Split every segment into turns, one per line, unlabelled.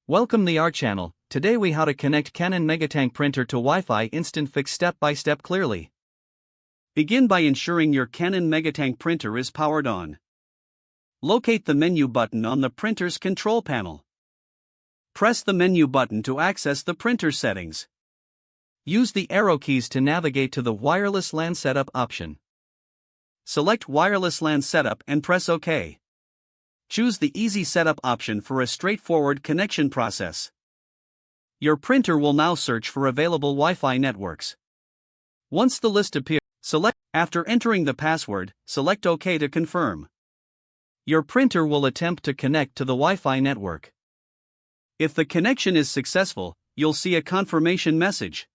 Welcome to our channel. Today we how to connect Canon MegaTank printer to Wi-Fi instant fix step by step clearly. Begin by ensuring your Canon MegaTank printer is powered on. Locate the menu button on the printer's control panel. Press the menu button to access the printer settings. Use the arrow keys to navigate to the wireless LAN setup option. Select wireless LAN setup and press OK. Choose the easy setup option for a straightforward connection process. Your printer will now search for available Wi-Fi networks. Once the list appears, after entering the password, select OK to confirm. Your printer will attempt to connect to the Wi-Fi network. If the connection is successful, you'll see a confirmation message.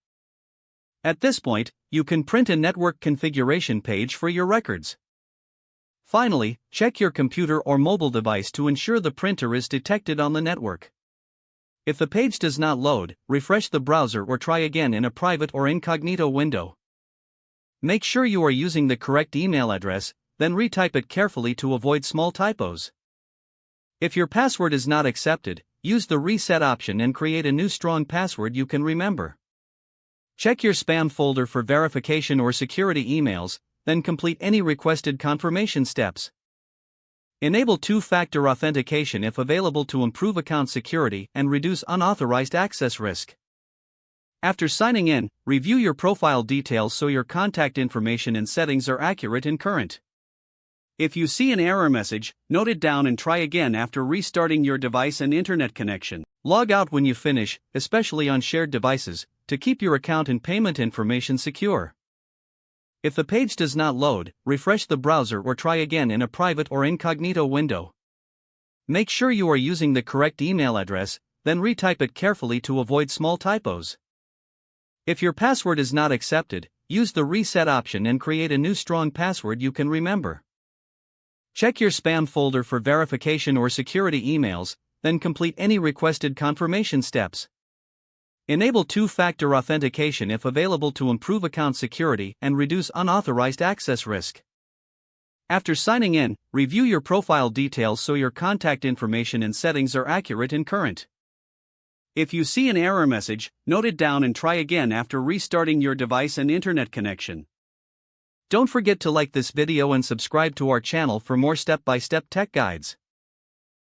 At this point, you can print a network configuration page for your records. Finally, check your computer or mobile device to ensure the printer is detected on the network. If the page does not load, refresh the browser or try again in a private or incognito window. Make sure you are using the correct email address, then retype it carefully to avoid small typos. If your password is not accepted, use the reset option and create a new strong password you can remember. Check your spam folder for verification or security emails, then complete any requested confirmation steps. Enable two-factor authentication if available to improve account security and reduce unauthorized access risk. After signing in, review your profile details so your contact information and settings are accurate and current. If you see an error message, note it down and try again after restarting your device and internet connection. Log out when you finish, especially on shared devices, to keep your account and payment information secure. If the page does not load, refresh the browser or try again in a private or incognito window. Make sure you are using the correct email address, then retype it carefully to avoid small typos. If your password is not accepted, use the reset option and create a new strong password you can remember. Check your spam folder for verification or security emails, then complete any requested confirmation steps. Enable two-factor authentication if available to improve account security and reduce unauthorized access risk. After signing in, review your profile details so your contact information and settings are accurate and current. If you see an error message, note it down and try again after restarting your device and internet connection. Don't forget to like this video and subscribe to our channel for more step-by-step tech guides.